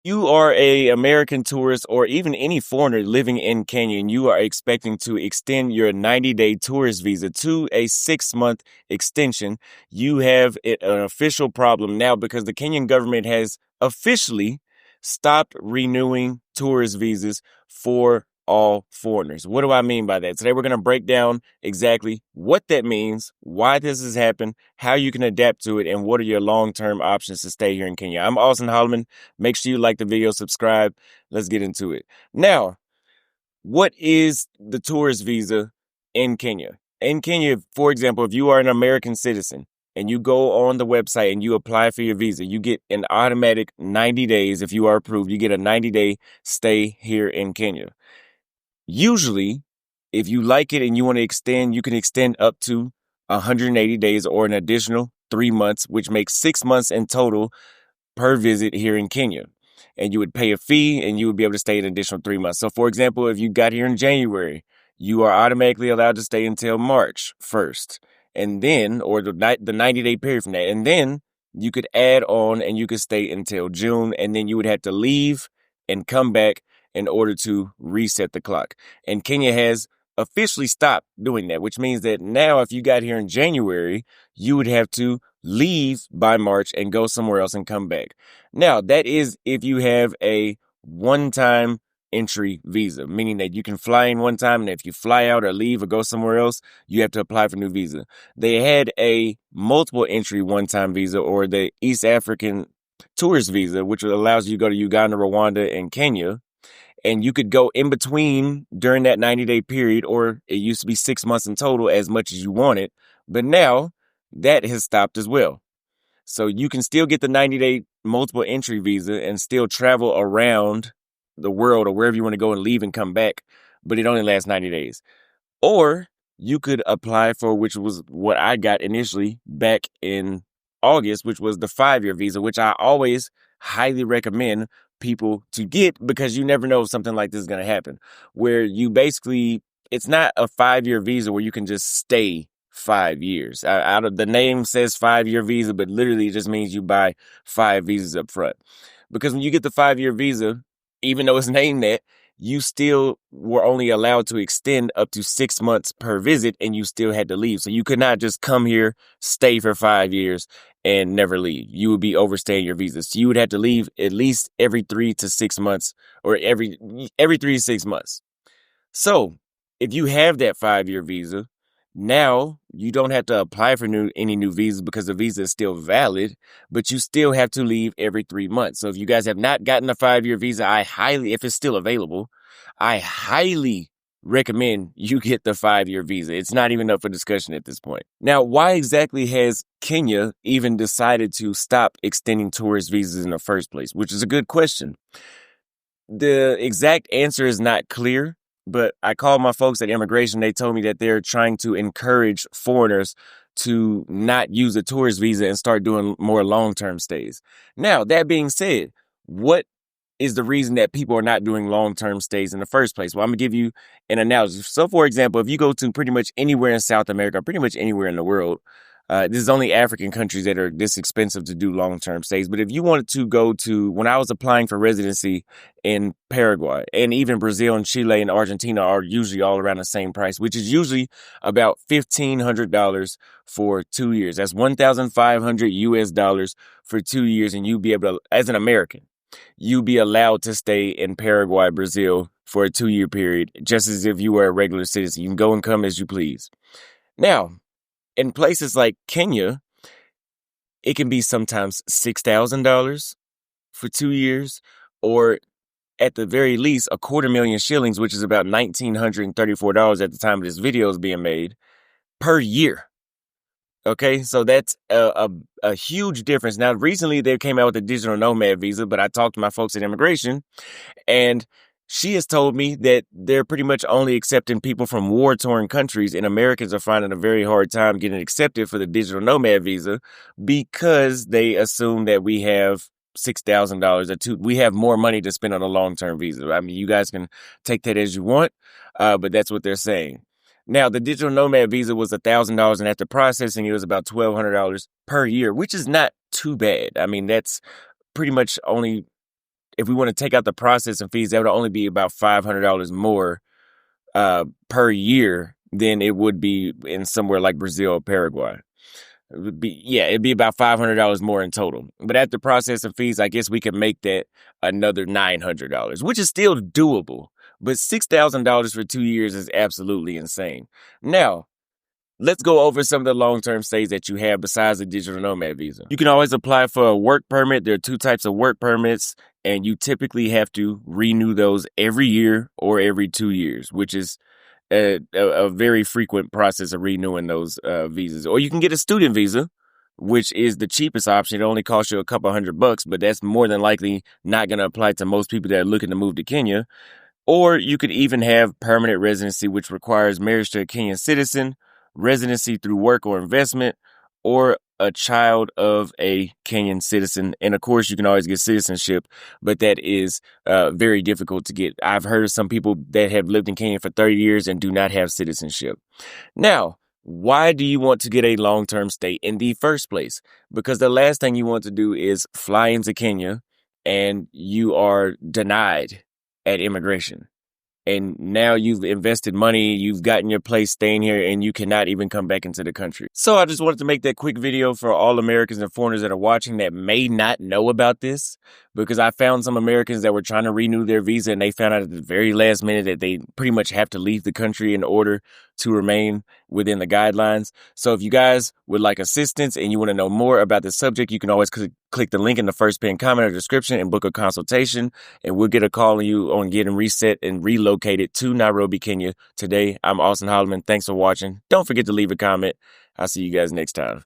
You are a American tourist or even any foreigner living in Kenya, and you are expecting to extend your 90-day tourist visa to a 6-month extension. You have an official problem now because the Kenyan government has officially stopped renewing tourist visas for all foreigners. What do I mean by that? Today we're going to break down exactly what that means, why this has happened, how you can adapt to it, and what are your long-term options to stay here in Kenya. I'm Austin Holleman. Make sure you like the video, subscribe. Let's get into it. Now, what is the tourist visa in Kenya? In Kenya, for example, if you are an American citizen and you go on the website and you apply for your visa, you get an automatic 90 days. If you are approved, you get a 90-day stay here in Kenya. Usually, if you like it and you want to extend, you can extend up to 180 days or an additional 3 months, which makes 6 months in total per visit here in Kenya. And you would pay a fee and you would be able to stay an additional 3 months. So, for example, if you got here in January, you are automatically allowed to stay until March 1st. And then, or the 90-day period from that. And then you could add on and you could stay until June. And then you would have to leave and come back in order to reset the clock. And Kenya has officially stopped doing that, which means that now if you got here in January, you would have to leave by March and go somewhere else and come back. Now, that is if you have a one-time entry visa, meaning that you can fly in one time, and if you fly out or leave or go somewhere else, you have to apply for a new visa. They had a multiple entry one-time visa, or the East African tourist visa, which allows you to go to Uganda, Rwanda, and Kenya. And you could go in between during that 90-day period, or it used to be 6 months in total, as much as you wanted. But now that has stopped as well. So you can still get the 90-day multiple entry visa and still travel around the world or wherever you want to go and leave and come back, but it only lasts 90 days. Or you could apply for, which was what I got initially back in August, which was the 5-year visa, which I always highly recommend people to get because you never know if something like this is going to happen, where you basically, it's not a 5-year visa where you can just stay 5 years. Out of the name says 5-year visa, but literally it just means you buy 5 visas up front. Because when you get the 5-year visa, even though it's named that, you still were only allowed to extend up to 6 months per visit, and you still had to leave. So you could not just come here, stay for 5 years, and never leave. You would be overstaying your visa. So you would have to leave at least every 3 to 6 months, or every 3 to 6 months. So if you have that 5-year visa, now you don't have to apply for any new visas because the visa is still valid, but you still have to leave every 3 months. So if you guys have not gotten a 5-year visa, if it's still available, I highly recommend you get the 5-year visa. It's not even up for discussion at this point. Now, why exactly has Kenya even decided to stop extending tourist visas in the first place? Which is a good question. The exact answer is not clear, but I called my folks at immigration. They told me that they're trying to encourage foreigners to not use a tourist visa and start doing more long-term stays. Now, that being said, what is the reason that people are not doing long-term stays in the first place? Well, I'm going to give you an analogy. So, for example, if you go to pretty much anywhere in South America, pretty much anywhere in the world, this is only African countries that are this expensive to do long-term stays. But if you wanted to go to, when I was applying for residency in Paraguay, and even Brazil and Chile and Argentina are usually all around the same price, which is usually about $1,500 for 2 years. That's $1,500 for 2 years. And you'd be able to, as an American, you'd be allowed to stay in Paraguay, Brazil for a 2-year period, just as if you were a regular citizen. You can go and come as you please. Now, in places like Kenya, it can be sometimes $6,000 for 2 years, or at the very least, 250,000 shillings, which is about $1,934 at the time of this video is being made, per year. Okay, so that's a huge difference. Now, recently they came out with the digital nomad visa, but I talked to my folks at immigration, and she has told me that they're pretty much only accepting people from war-torn countries, and Americans are finding a very hard time getting accepted for the digital nomad visa because they assume that we have $6,000 we have more money to spend on a long-term visa. I mean, you guys can take that as you want, but that's what they're saying. Now, the digital nomad visa was $1,000, and after processing, it was about $1,200 per year, which is not too bad. I mean, that's pretty much only if we want to take out the processing fees, that would only be about $500 more per year than it would be in somewhere like Brazil or Paraguay. It'd be about $500 more in total. But after processing fees, I guess we could make that another $900, which is still doable. But $6,000 for 2 years is absolutely insane. Now, let's go over some of the long-term stays that you have besides the digital nomad visa. You can always apply for a work permit. There are 2 types of work permits, and you typically have to renew those every year or every 2 years, which is a very frequent process of renewing those visas. Or you can get a student visa, which is the cheapest option. It only costs you a couple $100, but that's more than likely not going to apply to most people that are looking to move to Kenya. Or you could even have permanent residency, which requires marriage to a Kenyan citizen, residency through work or investment, or a child of a Kenyan citizen. And of course, you can always get citizenship, but that is very difficult to get. I've heard of some people that have lived in Kenya for 30 years and do not have citizenship. Now, why do you want to get a long-term stay in the first place? Because the last thing you want to do is fly into Kenya and you are denied at immigration. And now you've invested money, you've gotten your place staying here, and you cannot even come back into the country. So I just wanted to make that quick video for all Americans and foreigners that are watching that may not know about this, because I found some Americans that were trying to renew their visa, and they found out at the very last minute that they pretty much have to leave the country in order to remain within the guidelines. So if you guys would like assistance and you want to know more about the subject, you can always click the link in the first pinned comment or description and book a consultation, and we'll get a call on you on getting reset and relocated to Nairobi, Kenya. Today, I'm Austin Holleman. Thanks for watching. Don't forget to leave a comment. I'll see you guys next time.